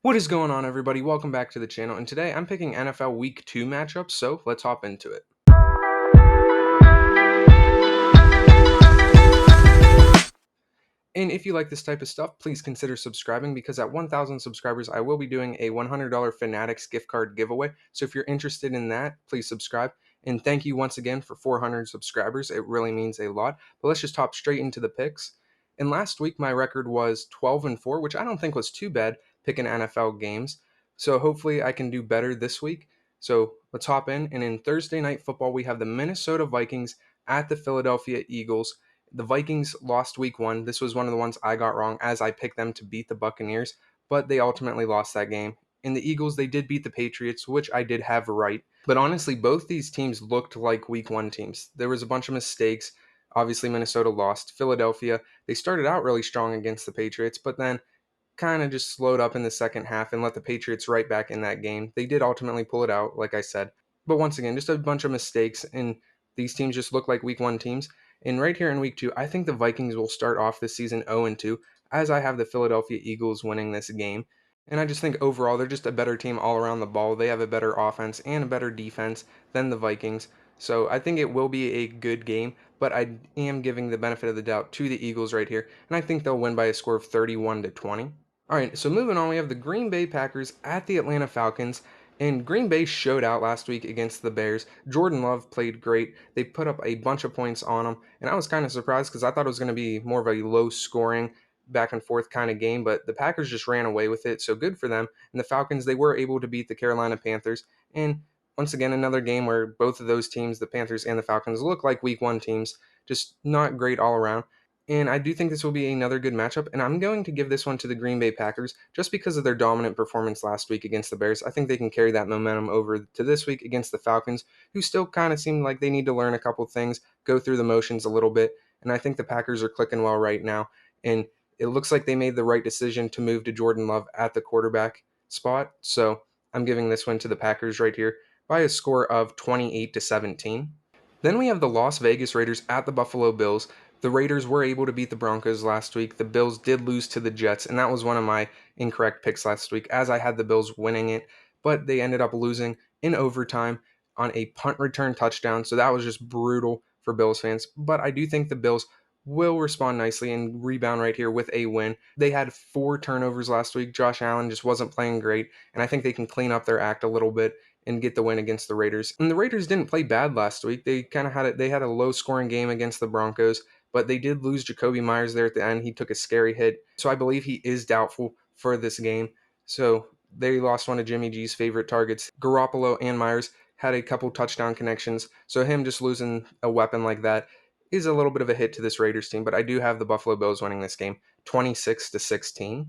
What is going on, everybody? Welcome back to the channel, and today I'm picking NFL Week 2 matchups, so let's hop into it. And if you like this type of stuff, please consider subscribing because at 1,000 subscribers, I will be doing a $100 Fanatics gift card giveaway. So if you're interested in that, please subscribe. And thank you once again for 400 subscribers. It really means a lot. But let's just hop straight into the picks. And last week, my record was 12-4, which I don't think was too bad picking NFL games. So hopefully I can do better this week. So let's hop in. And in Thursday Night Football, we have the Minnesota Vikings at the Philadelphia Eagles. The Vikings lost week 1. This was one of the ones I got wrong as I picked them to beat the Buccaneers, but they ultimately lost that game. In the Eagles, they did beat the Patriots, which I did have right. But honestly, both these teams looked like week 1 teams. There was a bunch of mistakes. Obviously, Minnesota lost. Philadelphia, they started out really strong against the Patriots, but then kind of just slowed up in the second half and let the Patriots right back in that game. They did ultimately pull it out, like I said. But once again, just a bunch of mistakes, and these teams just look like week 1 teams. And right here in week 2, I think the Vikings will start off this season 0-2, as I have the Philadelphia Eagles winning this game. And I just think overall, they're just a better team all around the ball. They have a better offense and a better defense than the Vikings. So I think it will be a good game, but I am giving the benefit of the doubt to the Eagles right here. And I think they'll win by a score of 31-20. All right, so moving on, we have the Green Bay Packers at the Atlanta Falcons. And Green Bay showed out last week against the Bears. Jordan Love played great. They put up a bunch of points on them. And I was kind of surprised because I thought it was going to be more of a low scoring, back and forth kind of game. But the Packers just ran away with it. So good for them. And the Falcons, they were able to beat the Carolina Panthers. And once again, another game where both of those teams, the Panthers and the Falcons, look like week 1 teams. Just not great all around. And I do think this will be another good matchup, and I'm going to give this one to the Green Bay Packers just because of their dominant performance last week against the Bears. I think they can carry that momentum over to this week against the Falcons, who still kind of seem like they need to learn a couple things, go through the motions a little bit, and I think the Packers are clicking well right now. And it looks like they made the right decision to move to Jordan Love at the quarterback spot, so I'm giving this one to the Packers right here by a score of 28-17. Then we have the Las Vegas Raiders at the Buffalo Bills. The Raiders were able to beat the Broncos last week. The Bills did lose to the Jets, and that was one of my incorrect picks last week, as I had the Bills winning it, but they ended up losing in overtime on a punt return touchdown. So that was just brutal for Bills fans. But I do think the Bills will respond nicely and rebound right here with a win. They had 4 turnovers last week. Josh Allen just wasn't playing great, and I think they can clean up their act a little bit and get the win against the Raiders. And the Raiders didn't play bad last week. They kind of had it. They had a low scoring game against the Broncos, but they did lose Jacoby Myers there at the end. He took a scary hit, so I believe he is doubtful for this game. So they lost one of Jimmy G's favorite targets. Garoppolo and Myers had a couple touchdown connections, so him just losing a weapon like that is a little bit of a hit to this Raiders team. But I do have the Buffalo Bills winning this game, 26-16.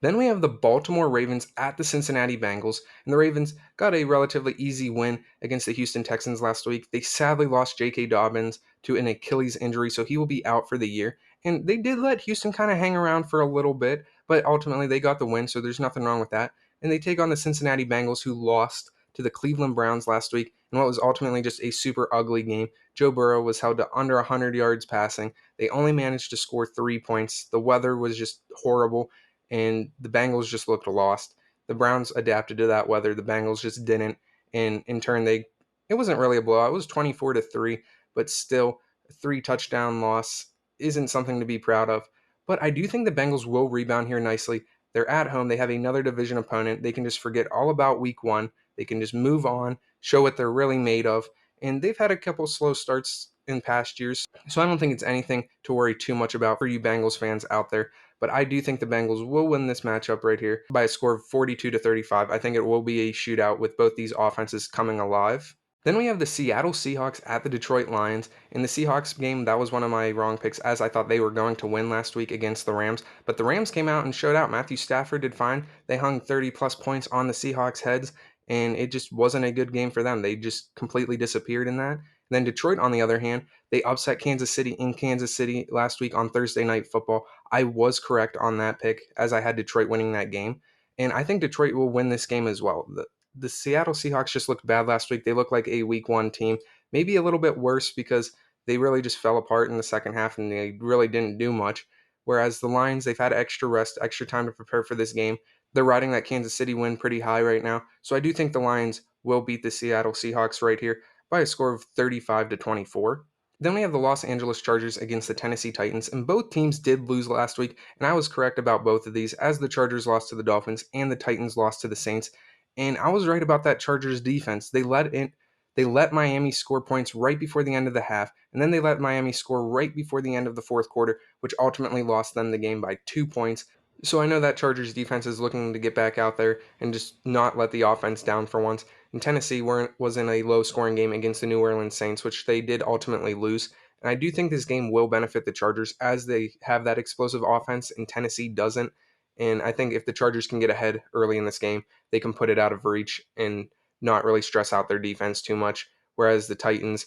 Then we have the Baltimore Ravens at the Cincinnati Bengals, and the Ravens got a relatively easy win against the Houston Texans last week. They sadly lost J.K. Dobbins to an Achilles injury, so he will be out for the year. And they did let Houston kind of hang around for a little bit, but ultimately they got the win, so there's nothing wrong with that. And they take on the Cincinnati Bengals, who lost to the Cleveland Browns last week in what was ultimately just a super ugly game. Joe Burrow was held to under 100 yards passing. They only managed to score 3 points. The weather was just horrible, and the Bengals just looked lost. The Browns adapted to that weather. The Bengals just didn't, and in turn, it wasn't really a blowout. It was 24-3, but still, a 3 touchdown loss isn't something to be proud of. But I do think the Bengals will rebound here nicely. They're at home. They have another division opponent. They can just forget all about week 1. They can just move on, show what they're really made of. And they've had a couple slow starts in past years, so I don't think it's anything to worry too much about for you Bengals fans out there. But I do think the Bengals will win this matchup right here by a score of 42-35. I think it will be a shootout with both these offenses coming alive. Then we have the Seattle Seahawks at the Detroit Lions. In the Seahawks game, that was one of my wrong picks, as I thought they were going to win last week against the Rams. But the Rams came out and showed out. Matthew Stafford did fine. They hung 30-plus points on the Seahawks' heads, and it just wasn't a good game for them. They just completely disappeared in that. Then Detroit, on the other hand, they upset Kansas City in Kansas City last week on Thursday Night Football. I was correct on that pick, as I had Detroit winning that game. And I think Detroit will win this game as well. The Seattle Seahawks just looked bad last week. They look like a week 1 team, maybe a little bit worse because they really just fell apart in the second half and they really didn't do much. Whereas the Lions, they've had extra rest, extra time to prepare for this game. They're riding that Kansas City win pretty high right now. So I do think the Lions will beat the Seattle Seahawks right here by a score of 35-24. Then we have the Los Angeles Chargers against the Tennessee Titans, and both teams did lose last week, and I was correct about both of these, as the Chargers lost to the Dolphins and the Titans lost to the Saints. And I was right about that Chargers defense. They let Miami score points right before the end of the half, and then they let Miami score right before the end of the fourth quarter, which ultimately lost them the game by 2 points. So I know that Chargers defense is looking to get back out there and just not let the offense down for once. And Tennessee was in a low scoring game against the New Orleans Saints, which they did ultimately lose. And I do think this game will benefit the Chargers as they have that explosive offense and Tennessee doesn't. And I think if the Chargers can get ahead early in this game, they can put it out of reach and not really stress out their defense too much. Whereas the Titans,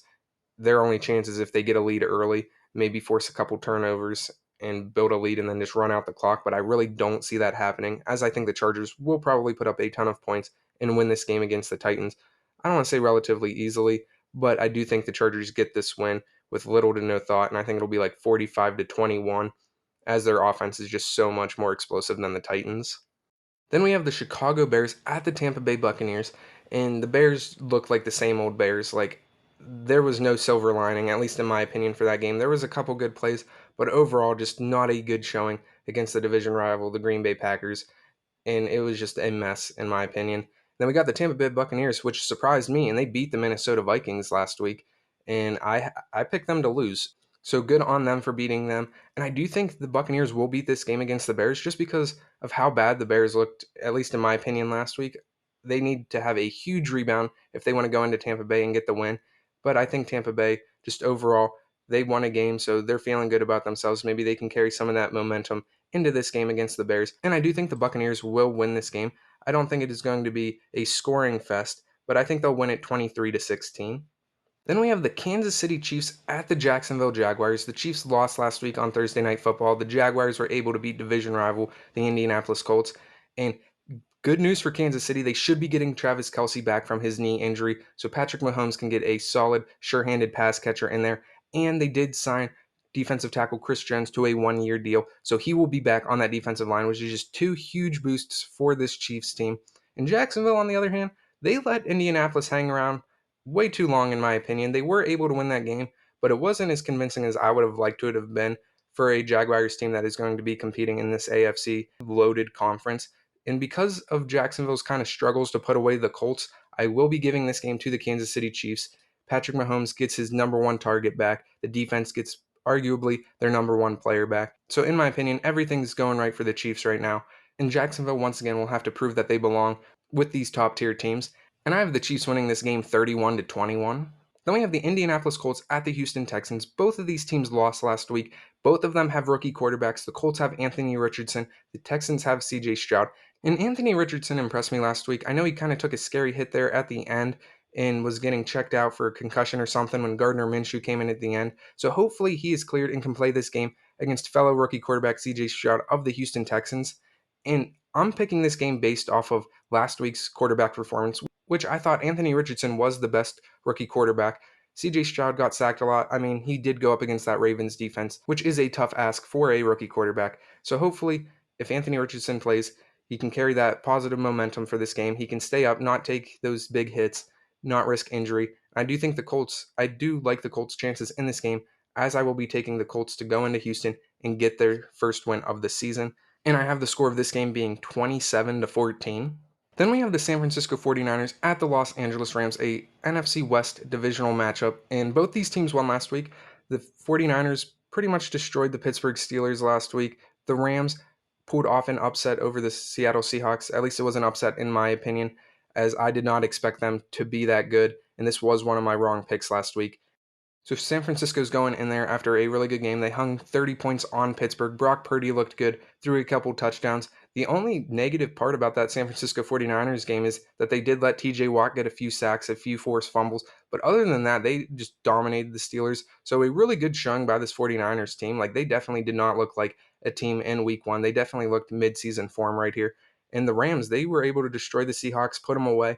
their only chance is if they get a lead early, maybe force a couple turnovers and build a lead and then just run out the clock. But I really don't see that happening, as I think the Chargers will probably put up a ton of points and win this game against the Titans. I don't want to say relatively easily, but I do think the Chargers get this win with little to no thought, and I think it'll be like 45-21, as their offense is just so much more explosive than the Titans. Then we have the Chicago Bears at the Tampa Bay Buccaneers, and the Bears look like the same old Bears. Like, there was no silver lining, at least in my opinion, for that game. There was a couple good plays, but overall, just not a good showing against the division rival, the Green Bay Packers, and it was just a mess, in my opinion. Then we got the Tampa Bay Buccaneers, which surprised me, and they beat the Minnesota Vikings last week, and I picked them to lose. So good on them for beating them. And I do think the Buccaneers will beat this game against the Bears just because of how bad the Bears looked, at least in my opinion, last week. They need to have a huge rebound if they want to go into Tampa Bay and get the win. But I think Tampa Bay, just overall, they won a game, so they're feeling good about themselves. Maybe they can carry some of that momentum into this game against the Bears. And I do think the Buccaneers will win this game. I don't think it is going to be a scoring fest, but I think they'll win it 23-16. Then we have the Kansas City Chiefs at the Jacksonville Jaguars. The Chiefs lost last week on Thursday Night Football. The Jaguars were able to beat division rival, the Indianapolis Colts. And good news for Kansas City. They should be getting Travis Kelce back from his knee injury, so Patrick Mahomes can get a solid, sure-handed pass catcher in there. And they did sign defensive tackle Chris Jones to a one-year deal, so he will be back on that defensive line, which is just two huge boosts for this Chiefs team. And Jacksonville, on the other hand, they let Indianapolis hang around way too long, in my opinion. They were able to win that game, but it wasn't as convincing as I would have liked to it have been for a Jaguars team that is going to be competing in this AFC loaded conference. And because of Jacksonville's kind of struggles to put away the Colts, I will be giving this game to the Kansas City Chiefs. Patrick Mahomes gets his number one target back. The defense gets arguably their number one player back. So, in my opinion, everything's going right for the Chiefs right now. And Jacksonville, once again, will have to prove that they belong with these top tier teams. And I have the Chiefs winning this game 31-21. Then we have the Indianapolis Colts at the Houston Texans. Both of these teams lost last week. Both of them have rookie quarterbacks. The Colts have Anthony Richardson. The Texans have CJ Stroud. And Anthony Richardson impressed me last week. I know he kind of took a scary hit there at the end and was getting checked out for a concussion or something when Gardner Minshew came in at the end. So hopefully he is cleared and can play this game against fellow rookie quarterback CJ Stroud of the Houston Texans. And I'm picking this game based off of last week's quarterback performance, which I thought Anthony Richardson was the best rookie quarterback. CJ Stroud got sacked a lot. I mean, he did go up against that Ravens defense, which is a tough ask for a rookie quarterback. So hopefully, if Anthony Richardson plays, he can carry that positive momentum for this game. He can stay up, not take those big hits, not risk injury. I do like the Colts' chances in this game, as I will be taking the Colts to go into Houston and get their first win of the season. And I have the score of this game being 27-14. Then we have the San Francisco 49ers at the Los Angeles Rams, a NFC West divisional matchup. And both these teams won last week. The 49ers pretty much destroyed the Pittsburgh Steelers last week. The Rams pulled off an upset over the Seattle Seahawks. At least it was an upset in my opinion, as I did not expect them to be that good. And this was one of my wrong picks last week. So San Francisco's going in there after a really good game. They hung 30 points on Pittsburgh. Brock Purdy looked good, threw a couple touchdowns. The only negative part about that San Francisco 49ers game is that they did let TJ Watt get a few sacks, a few forced fumbles. But other than that, they just dominated the Steelers. So a really good showing by this 49ers team. Like, they definitely did not look like a team in week one. They definitely looked mid-season form right here. And the Rams, they were able to destroy the Seahawks, put them away.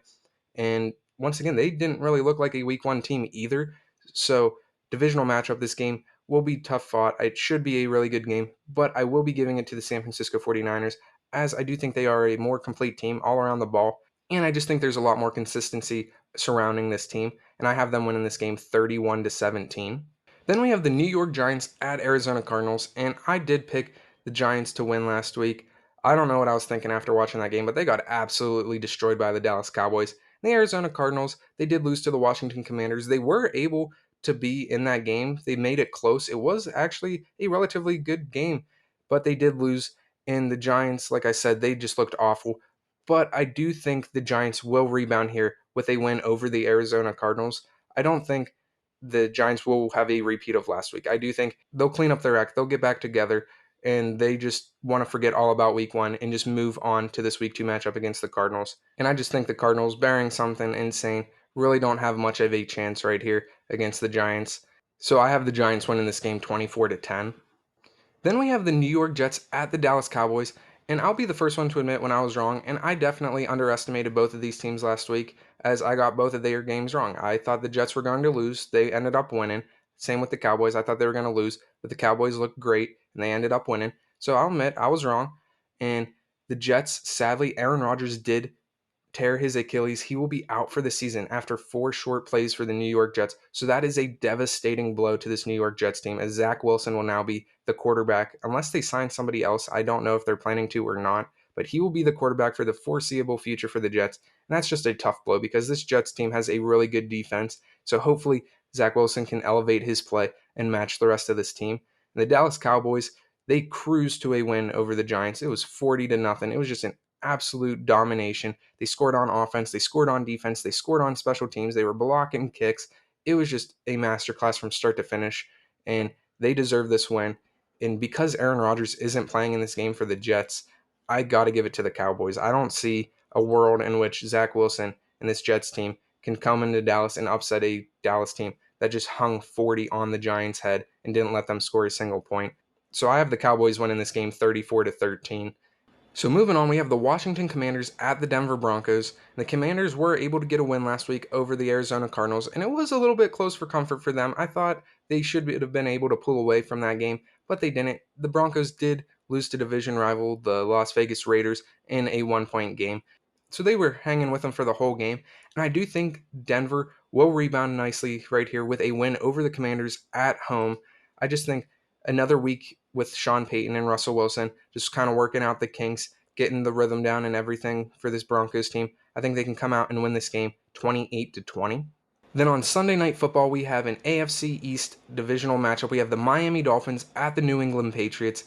And once again, they didn't really look like a week one team either. So, divisional matchup, this game will be tough fought. It should be a really good game, but I will be giving it to the San Francisco 49ers as I do think they are a more complete team all around the ball. And I just think there's a lot more consistency surrounding this team. And I have them winning this game 31-17. Then we have the New York Giants at Arizona Cardinals, and I did pick the Giants to win last week. I don't know what I was thinking after watching that game, but they got absolutely destroyed by the Dallas Cowboys. The Arizona Cardinals, they did lose to the Washington Commanders. They were able to be in that game. They made it close. It was actually a relatively good game, but they did lose. And the Giants, like I said, they just looked awful. But I do think the Giants will rebound here with a win over the Arizona Cardinals. I don't think the Giants will have a repeat of last week. I do think they'll clean up their act, they'll get back together, and they just want to forget all about week one and just move on to this week two matchup against the Cardinals. And I just think the Cardinals, bearing something insane, really don't have much of a chance right here against the Giants. So I have the Giants winning this game 24-10. Then we have the New York Jets at the Dallas Cowboys, and I'll be the first one to admit when I was wrong, and I definitely underestimated both of these teams last week as I got both of their games wrong. I thought the Jets were going to lose. They ended up winning. Same with the Cowboys. I thought they were going to lose, but the Cowboys looked great and they ended up winning. So I'll admit I was wrong. And the Jets, sadly, Aaron Rodgers did tear his Achilles. He will be out for the season after 4 short plays for the New York Jets. So that is a devastating blow to this New York Jets team, as Zach Wilson will now be the quarterback. Unless they sign somebody else, I don't know if they're planning to or not, but he will be the quarterback for the foreseeable future for the Jets. And that's just a tough blow because this Jets team has a really good defense. So hopefully Zach Wilson can elevate his play and match the rest of this team. And the Dallas Cowboys, they cruised to a win over the Giants. It was 40-0. It was just an absolute domination. They scored on offense, they scored on defense, they scored on special teams, they were blocking kicks. It was just a masterclass from start to finish, and they deserve this win. And because Aaron Rodgers isn't playing in this game for the Jets, I got to give it to the Cowboys. I don't see a world in which Zach Wilson and this Jets team can come into Dallas and upset a Dallas team that just hung 40 on the Giants' head and didn't let them score a single point. So I have the Cowboys winning this game 34-13. So moving on, we have the Washington Commanders at the Denver Broncos. The Commanders were able to get a win last week over the Arizona Cardinals, and it was a little bit close for comfort for them. I thought they should have been able to pull away from that game, but they didn't. The Broncos did lose to division rival, the Las Vegas Raiders, in a 1 point game. So they were hanging with them for the whole game. And I do think Denver will rebound nicely right here with a win over the Commanders at home. I just think another week with Sean Payton and Russell Wilson just kind of working out the kinks, getting the rhythm down and everything for this Broncos team. I think they can come out and win this game 28-20. Then on Sunday Night Football, we have an AFC East divisional matchup. We have the Miami Dolphins at the New England Patriots.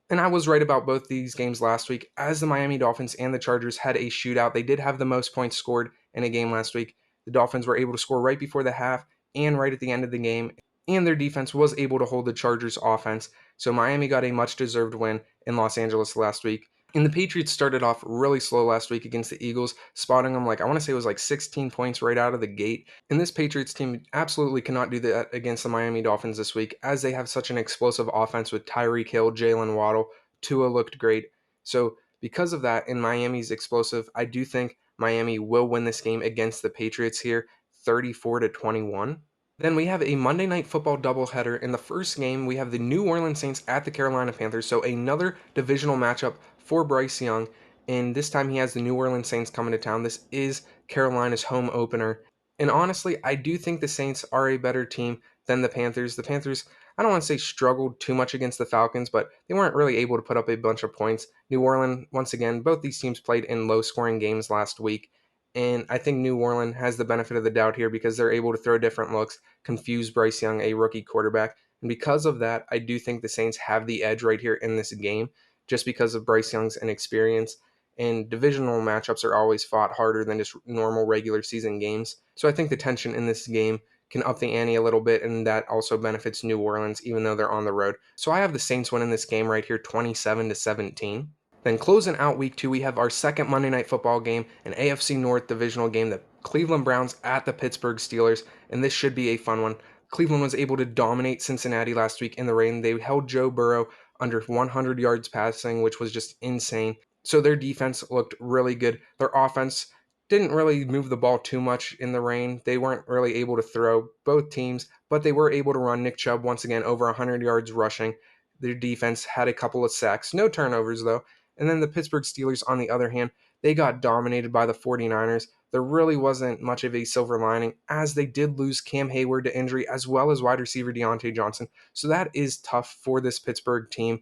And I was right about both these games last week, as the Miami Dolphins and the Chargers had a shootout. They did have the most points scored in a game last week. The Dolphins were able to score right before the half and right at the end of the game, and their defense was able to hold the Chargers' offense. So Miami got a much deserved win in Los Angeles last week. And the Patriots started off really slow last week against the Eagles, spotting them like I want to say it was like 16 points right out of the gate. And this Patriots team absolutely cannot do that against the Miami Dolphins this week, as they have such an explosive offense with Tyreek Hill, Jalen Waddle. Tua looked great. So because of that, and Miami's explosive, I do think Miami will win this game against the Patriots here, 34-21. Then we have a Monday Night Football doubleheader. In the first game, we have the New Orleans Saints at the Carolina Panthers. So another divisional matchup for Bryce Young. And this time he has the New Orleans Saints coming to town. This is Carolina's home opener. And honestly, I do think the Saints are a better team than the Panthers. The Panthers, I don't want to say struggled too much against the Falcons, but they weren't really able to put up a bunch of points. New Orleans, once again, both these teams played in low scoring games last week. And I think New Orleans has the benefit of the doubt here because they're able to throw different looks, confuse Bryce Young, a rookie quarterback. And because of that, I do think the Saints have the edge right here in this game just because of Bryce Young's inexperience. And divisional matchups are always fought harder than just normal regular season games. So I think the tension in this game can up the ante a little bit, and that also benefits New Orleans, even though they're on the road. So I have the Saints winning this game right here, 27-17. Then closing out week two, we have our second Monday Night Football game, an AFC North divisional game, the Cleveland Browns at the Pittsburgh Steelers, and this should be a fun one. Cleveland was able to dominate Cincinnati last week in the rain. They held Joe Burrow under 100 yards passing, which was just insane. So their defense looked really good. Their offense didn't really move the ball too much in the rain. They weren't really able to throw, both teams, but they were able to run. Nick Chubb once again over 100 yards rushing. Their defense had a couple of sacks, no turnovers though, And then the Pittsburgh Steelers, on the other hand, they got dominated by the 49ers. There really wasn't much of a silver lining, as they did lose Cam Hayward to injury as well as wide receiver Deontay Johnson. So that is tough for this Pittsburgh team.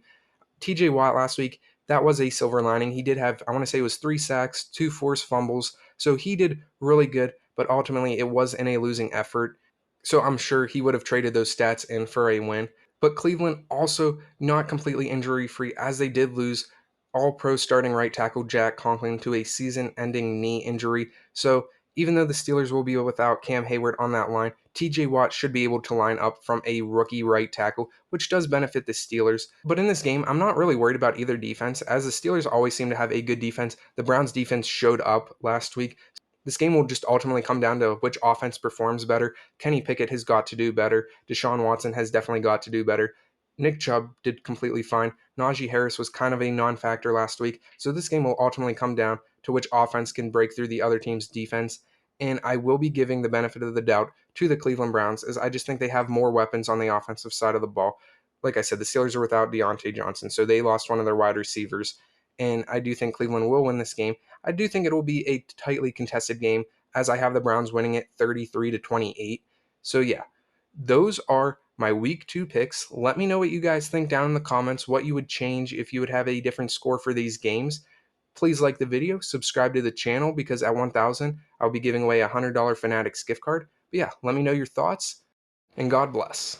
TJ Watt last week, that was a silver lining. He did have, I want to say it was 3 sacks, 2 forced fumbles. So he did really good, but ultimately it was in a losing effort. So I'm sure he would have traded those stats in for a win. But Cleveland also not completely injury free, as they did lose all pro starting right tackle Jack Conklin to a season ending knee injury. So even though the Steelers will be without Cam Hayward on that line, TJ Watt should be able to line up from a rookie right tackle, which does benefit the Steelers. But in this game, I'm not really worried about either defense, as the Steelers always seem to have a good defense. The Browns defense showed up last week. This game will just ultimately come down to which offense performs better. Kenny Pickett has got to do better. Deshaun Watson has definitely got to do better. Nick Chubb did completely fine. Najee Harris was kind of a non-factor last week. So this game will ultimately come down to which offense can break through the other team's defense. And I will be giving the benefit of the doubt to the Cleveland Browns, as I just think they have more weapons on the offensive side of the ball. Like I said, the Steelers are without Deontay Johnson, so they lost one of their wide receivers. And I do think Cleveland will win this game. I do think it will be a tightly contested game, as I have the Browns winning it 33-28. So yeah, those are my week 2 picks. Let me know what you guys think down in the comments, what you would change if you would have a different score for these games. Please like the video, subscribe to the channel, because at 1,000, I'll be giving away a $100 Fanatics gift card. But yeah, let me know your thoughts, and God bless.